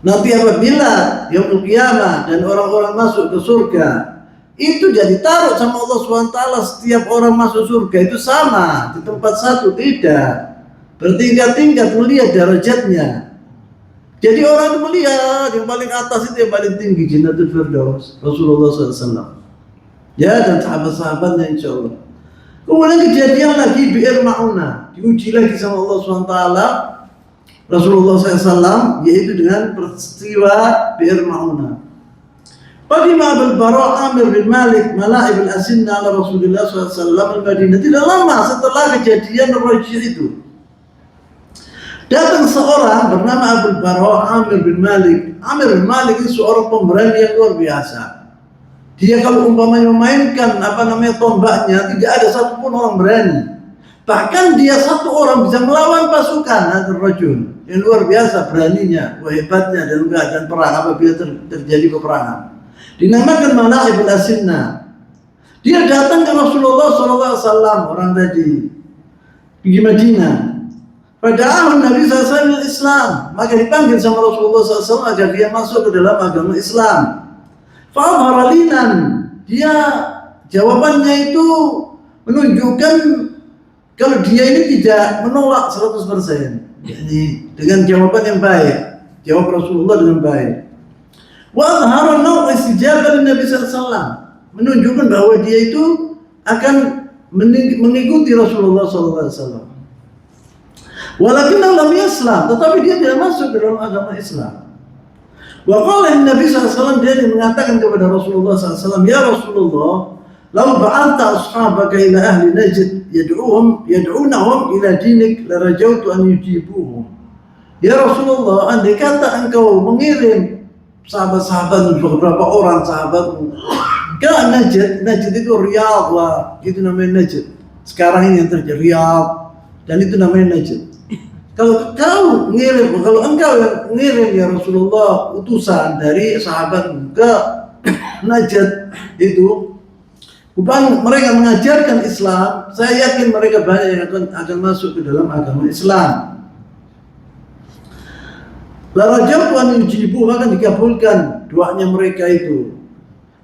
Nanti apabila yaumul qiyamah dan orang-orang masuk ke surga, itu jadi taruh sama Allah SWT. Setiap orang masuk surga itu sama di tempat satu, tidak. Bertingkat-tingkat melihat derajatnya. Jadi orang itu melihat yang paling atas itu yang paling tinggi, Jannatul Firdaus, Rasulullah SAW. Ya, dan sahabat-sahabatnya insya Allah. Kemudian kejadian lagi Bi'r Ma'unah, diuji lagi sama Allah SWT, Rasulullah SAW, yaitu dengan peristiwa Bi'r Ma'unah. Qadima Abul Bara' Amir bin Malik Mala'ib al-Asinna ala Rasulullah SAW al-Madinah. Tidak lama setelah kejadian Raji' itu, datang seorang bernama Abul Bara' Amir bin Malik. Amir bin Malik itu seorang pemberani yang luar biasa. Dia kalau umpamanya memainkan tombaknya, tidak ada satupun orang berani. Bahkan dia satu orang bisa melawan pasukan rajul yang luar biasa beraninya, hebatnya dalam keadaan perang apabila terjadi peperangan. Dinamakan Mala'ib al-Asinna. Dia datang ke Rasulullah SAW, orang tadi di Madinah. Padahal Nabi SAW Islam, maka dipanggil sama Rasulullah SAW agar dia masuk ke dalam agama Islam. Fa'amharalinan, dia jawabannya itu menunjukkan kalau dia ini tidak menolak 100%. Jadi dengan jawaban yang baik, jawab Rasulullah dengan baik. Wa azhara naw' istijabah Nabi SAW, menunjukkan bahwa dia itu akan mengikuti Rasulullah SAW. Walakin lam yaslam, tetapi dia tidak masuk dalam agama Islam. Wa qala Nabi SAW, dia mengatakan kepada Rasulullah SAW, ya Rasulullah, law ba'atha ashabaka ila ahli Najd yad'unahum ila dinik la rajautu an yujibuhum. Ya Rasulullah, andai kata engkau mengirim sahabat-sahabat, beberapa orang sahabatmu ke Najd. Najd itu Riyadh, itu namanya Najd. Sekarang ini yang terjadi Riyadh, dan itu namanya Najd. Kalau engkau yang ngirim ya Rasulullah utusan dari sahabatmu ke Najd itu, mereka mengajarkan Islam, saya yakin mereka banyak yang akan masuk ke dalam agama Islam. La rajautu an yujibu, maka dikabulkan doanya mereka itu.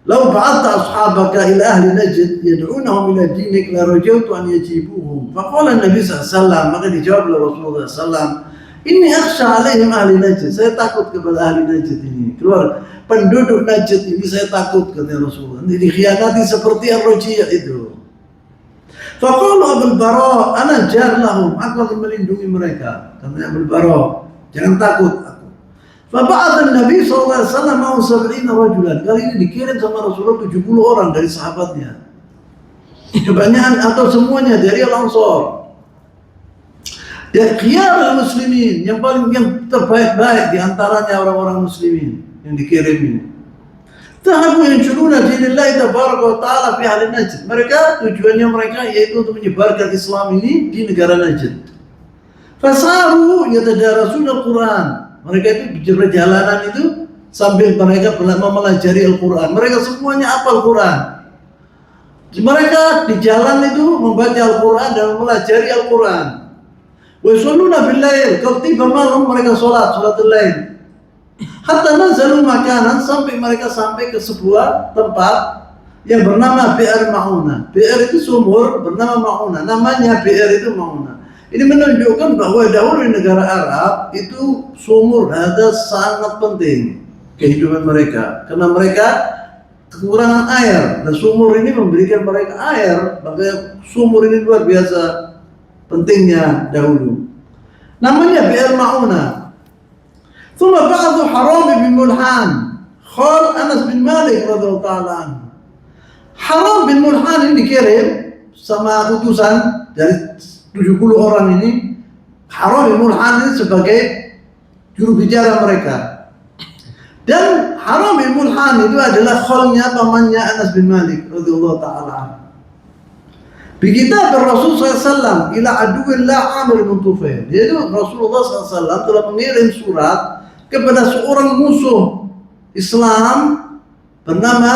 Lau ba'atha ashabaka ila ahli Najd yad'unahum ila dinik la rajautu an yajibuhum. Faqala Nabi SAW, maka dijawab oleh Rasulullah SAW, inni akhsha alaihim ahli Najd, saya takut kepada ahli Najd ini. Keluar penduduk Najd ini saya takut, kata Rasulullah, ini dikhianati seperti Ar-Raji' itu. Faqala Abul Bara' ana jar lahum, aku akan melindungi mereka. Kata Abul Bara', jangan takut. Faba'adhan Nabi SAW ma'u 70 rajulan. Kali ini dikirim sama Rasulullah 70 orang dari sahabatnya. Kebanyakan atau semuanya dari Al-Ansar. Ya khiyar muslimin, yang terbaik-baik di antaranya orang-orang muslimin yang dikirim ini. Tahabu yanshuruna dinillahi tabaraka wa ta'ala fi ahli Najd. Mereka tujuannya mereka yaitu untuk menyebarkan Islam ini di negara Najd. Fasaru yatadarasuna al-Quran. Mereka itu berjalanan itu sambil mereka mempelajari Al-Quran. Mereka semuanya hafal Al-Quran. Mereka di jalan itu membaca Al-Quran dan mempelajari Al-Quran. Wa yusalluna bil lail, kalau tiba malam mereka salatul lail. Hatta nazalu makanan, sampai mereka sampai ke sebuah tempat yang bernama Bi'r Ma'una. Bi'r itu sumur bernama Ma'una. Namanya Bi'r itu Ma'una. Ini menunjukkan bahwa dahulu di negara Arab itu sumur ada sangat penting kehidupan mereka, karena mereka kekurangan air dan sumur ini memberikan mereka air. Maka sumur ini luar biasa pentingnya dahulu. Namanya Bi'r Ma'una. Thumma ba'du Haram bin Mulhan, khal Anas bin Malik radhiyallahu ta'ala anhu. Haram bin Mulhan ini dikirim sama utusan dari 70 orang ini. Haram bin Mulhan ini sebagai juru bicara mereka. Dan Haram bin Mulhan itu adalah khalnya pamannya Anas bin Malik radhiyallahu ta'ala anhu. Kitab Rasul SAW ila aduwillah Amir bin Tufail. Yaitu Rasulullah SAW telah mengirim surat kepada seorang musuh Islam bernama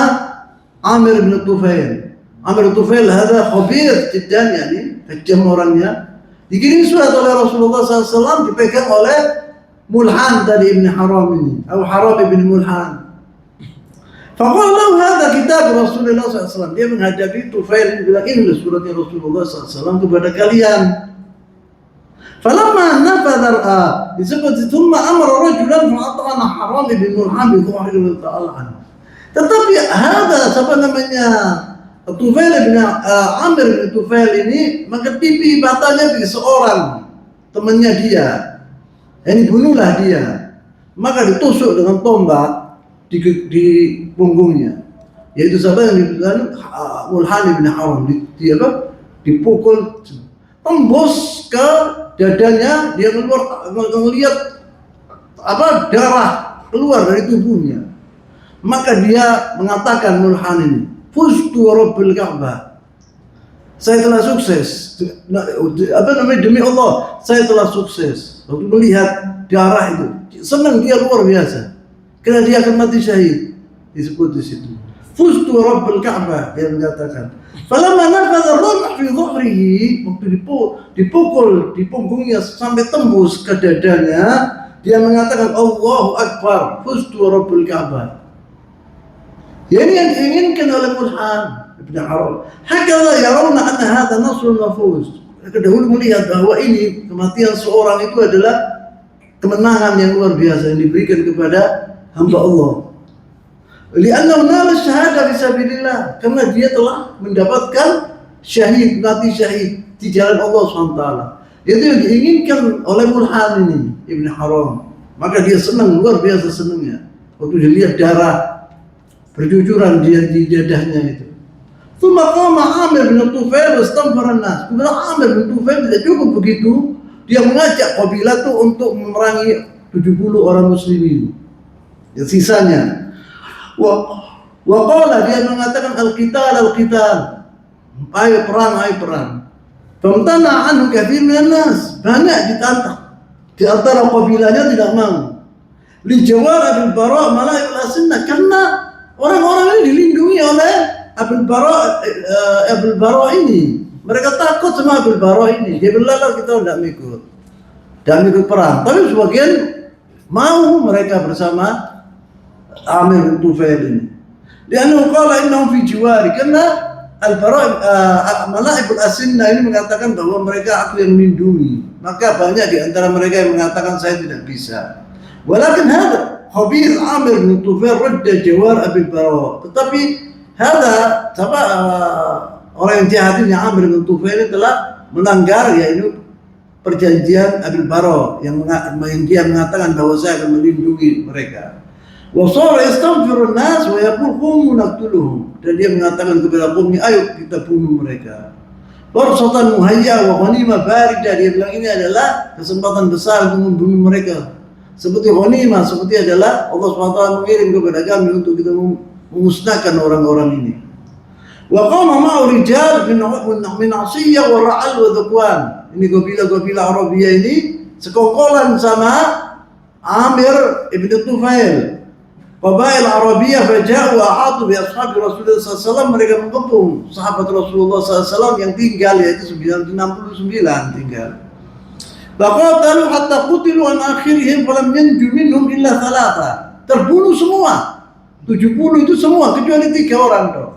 Amir bin Tufail. Amir bin Tufail hada khabir jiddan, yani kejam orangnya. Dikirim surat oleh Rasulullah SAW, dipegang oleh Mulhan tadi Ibn Haram ini, atau Haram ibn Mulhan. Faqala lahu hadha kitab Rasulullah SAW. Dia menghadapi Tufail, bilang ini suratnya Rasulullah SAW kepada kalian. Falamma nafadha al-a, disebut thumma amara rajulan fa'atana Haram ibn Mulhan bi dhahri ta'ala. Tetapi ada siapa namanya Tufail bin Amir bin Tufail ini mengetipi batanya di seorang temannya dia. Ini bunuhlah dia. Maka ditusuk dengan tombak di punggungnya. Yaitu siapa yang dibilang Mulhan bin Haram, dipukul tembus ke dadanya, dia melihat darah keluar dari tubuhnya. Maka dia mengatakan Mulhan ini, "Fustu Rabbil Ka'bah." Saya telah sukses. Demi Allah, saya telah sukses. Waktu melihat darah itu, senang dia luar biasa. Karena dia akan mati syahid. Disebut di situ. Fustu Rabbil Ka'bah, dia mengatakan. Falamma nafadha ar-rumh fi dhahrihi, waktu dipukul di punggungnya sampai tembus ke dadanya, dia mengatakan Allahu Akbar, fustu Rabbil Ka'bah. Ini yang diinginkan oleh Mulhan ibn Haram. Hakala yarawna anna hadha nasrun mafuz. Mereka dahulu melihat bahwa ini kematian seorang itu adalah kemenangan yang luar biasa yang diberikan kepada hamba Allah. Li'annahu nala syahada fisabilillah, karena dia telah mendapatkan syahid, mati syahid di jalan Allah SWT. Itu yang diinginkan oleh Mulhan ini Ibn Haram. Maka dia senang, luar biasa senangnya waktu dia lihat darah bercucuran di dadahnya itu. Tsumma qama Amir bin Tufail wastanfara an-nas. Kemudian Amir bin Tufail tidak cukup begitu, dia mengajak kabilah itu untuk memerangi 70 orang muslimin. Ya sisanya. Wa qala, dia mengatakan al-qital. Ayo perang. Famtana anhu katsir minan nas. Banyak ditantang. Di antara kabilahnya tidak mau. Li Jawar Abul Bara Malaikul Asinnah, karena orang-orang ini dilindungi oleh Abul Bara ini. Mereka takut sama Abul Bara ini. Dia bilang kita tidak ikut perang. Tapi sebagian mau mereka bersama Amir bin Tufail ini. Dia qala innahum fi jiwari, karena Malaikul Asinnah ini mengatakan bahwa mereka aku yang melindungi. Maka banyak di antara mereka yang mengatakan saya tidak bisa. Walakin hada Khabir Amir bin Tufail radda Jawar Abul Bara. Tetapi orang yang jahat ini Amir bin Tufail telah melanggar, yaitu perjanjian Abul Bara yang dia mengatakan bahwa saya akan melindungi mereka. Wa sara yastaghfiru an-nas wa yaqul qumu naqtuluhum, dan dia mengatakan kepada kaumnya, ayo kita bunuh mereka. Fursatan muhayya wa ghanimah baridah. Dia bilang ini adalah kesempatan besar untuk membunuh mereka. Seperti ghanimah, seperti adalah Allah SWT mengirim kepada kami untuk kita memusnahkan orang-orang ini. Wa qama ma'u rijal min Asiyah wa Ra'al wa Dhukwan. Ini kabilah-kabilah Arabia ini sekongkolan sama Amir ibn Tufail. Qabail Arabiyah faja'u ahatu bi ashabi Rasulullah SAW. Mereka mengepung sahabat Rasulullah SAW yang tinggal, yaitu 69 tinggal. Faqatalu hatta qutilu an akhirihim falam yanju minhum illa thalatha. Terbunuh semua 70 itu semua kecuali 3 orang toh,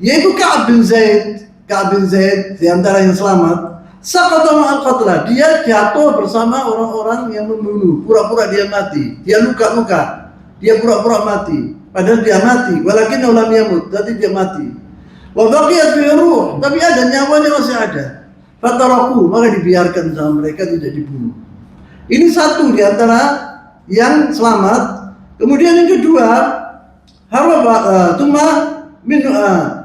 yaitu Ka'ab bin Zaid di antara yang selamat. Saqata ma'al qatla, dia jatuh bersama orang-orang yang membunuh, pura-pura dia mati, dia luka-luka, dia pura-pura mati, padahal dia mati. Walakin lam yamut, tapi dia mati. Wa baqiyat fi ruh, tapi ada nyawanya masih ada. Fataraku, maka dibiarkan sama mereka, tidak dibunuh. Ini satu di antara yang selamat. Kemudian yang kedua, haraba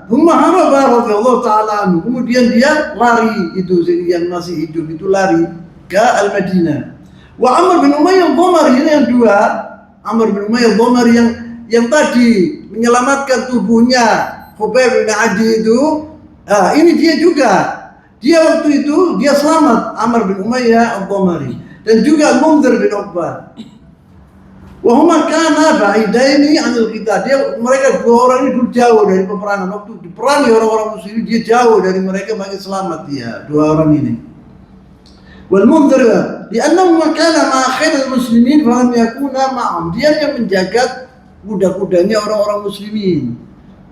Humma haraba radhiyallahu ta'ala anhu. Kemudian dia lari, itu yang masih hidup itu lari ke Al-Madinah. Wa Amr bin Umayyah al-Dhamari, ini yang dua. Amr bin Umayyah al-Dhamari yang tadi menyelamatkan tubuhnya Khubayb bin Adi itu, ini dia juga. Dia waktu itu dia selamat, Amr bin Umayyah al-Dhamari, dan juga Al-Mundhir bin Uqbah. Wa huma kana ba'idaini 'anil qital. Mereka dua orang ini dulu jauh dari peperangan. Waktu diperangi orang-orang muslim, dia jauh dari mereka, maka selamat dia, dua orang ini. Wal Mundhir li'annahu kana ma'a khairil muslimin fa lam yakuna ma'hum. Dia yang menjaga kuda-kudanya orang-orang muslimin,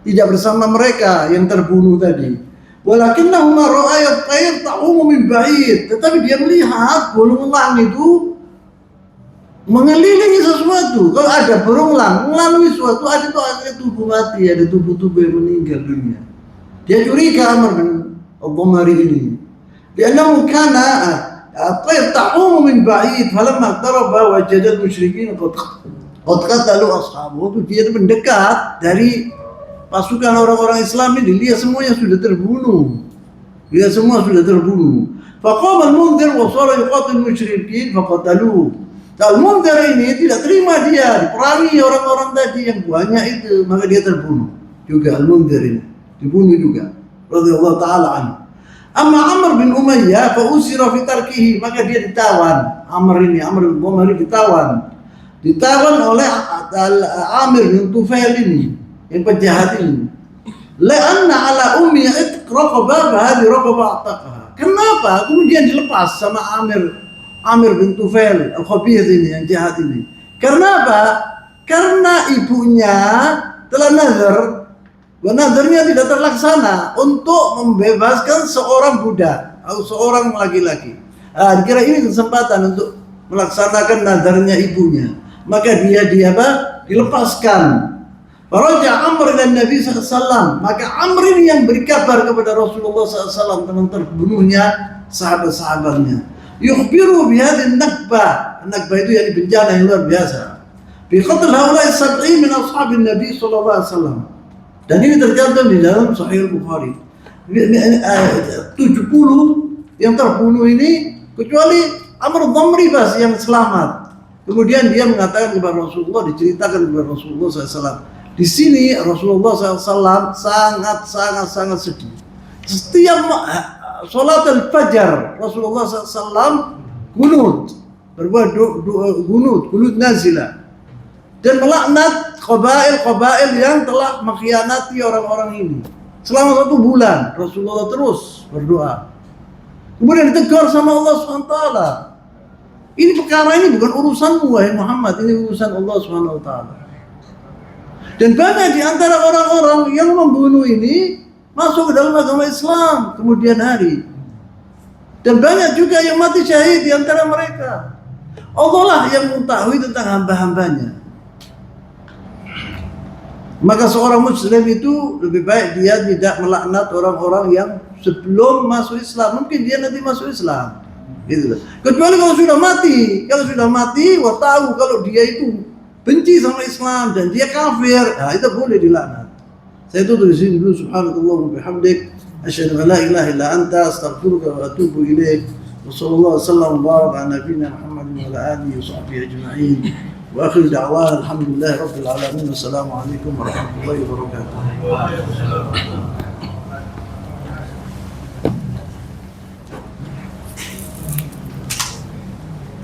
tidak bersama mereka yang terbunuh tadi. Walakinnahu ra'ayat tayr ta'umu min ba'id. Tetapi dia melihat burung elang itu mengelilingi sesuatu. Kalau ada burung elang melalui suatu, ada tubuh mati, ada tubuh-tubuh yang meninggal dunia. Dia curiga Amr bin Al-Dhamari ini. Li'annahu kana at-tayr ta'umu min ba'id falamma qaraba wajada al-musyrikin qad qatalu ashabu. Dia mendekat dari pasukan orang-orang Islam ini, lihat semuanya sudah terbunuh. Faqama al-Mundhir wa sara yuqatil musyrikin faqataluhu. Al-Mundhir ini tidak terima, dia diperangi orang-orang tadi yang banyak itu, maka dia terbunuh juga. Al-Mundhir ini dibunuh juga radhiyallahu ta'ala anhu. Amma Amr bin Umayyah fa usira fi tarkihi, maka dia ditawan. Amr bin Umayyah ditawan oleh Amir bin Tufail ini, yang penjahat ini. La'anna ala ummi itq raqabah hadhi raqabah ataqaha. Kenapa kemudian dilepas sama Amir bin Tufail al-Khabith ini, yang jahat ini? Karena apa? Karena ibunya telah nazar, dan nazarnya tidak terlaksana untuk membebaskan seorang budak atau seorang laki-laki. Dikira ini kesempatan untuk melaksanakan nazarnya ibunya, maka dia dilepaskan. Faraja Amr dan Nabi SAW, maka Amr ini yang beri kabar kepada Rasulullah SAW tentang terbunuhnya sahabat-sahabatnya. Yukhbiru bihadhi an-nakbah. An-nakbah itu yang bencana yang luar biasa. Bi qatl haula'i sab'i min ashabin Nabi sallallahu alaihi wasallam. Dan ini tercantum di dalam Sahih Bukhari. 70 yang terbunuh ini, kecuali Amr Dhamri bas yang selamat. Kemudian dia mengatakan kepada Rasulullah, diceritakan kepada Rasulullah SAW. Di sini Rasulullah SAW sangat sedih. Setiap salat al-fajar Rasulullah SAW kunut, berbuat kunut nazilah, dan melaknat qabail yang telah mengkhianati orang-orang ini. Selama 1 bulan Rasulullah terus berdoa. Kemudian ditegur sama Allah SWT. Ini perkara ini bukan urusanmu wahai Muhammad, ini urusan Allah SWT. Dan banyak di antara orang-orang yang membunuh ini masuk ke dalam agama Islam kemudian hari. Dan banyak juga yang mati syahid di antara mereka. Allah lah yang mengetahui tentang hamba-hambanya. Maka seorang muslim itu lebih baik dia tidak melaknat orang-orang yang sebelum masuk Islam. Mungkin dia nanti masuk Islam, gitu. Kecuali kalau sudah mati. Kalau sudah mati, wah tahu kalau dia itu benci sama Islam dan dia kafir, itu boleh dilaknat. Saya tutup di sini dulu. Subhanallah wa bihamdik. أشهد أن لا إله إلا أنت أستغفرك وأتوب إليك. وصلى الله وسلم وبارك على نبينا محمد وعلى آله وصحبه أجمعين. وآخر دعوانا الحمد لله رب العالمين والسلام عليكم ورحمة الله وبركاته.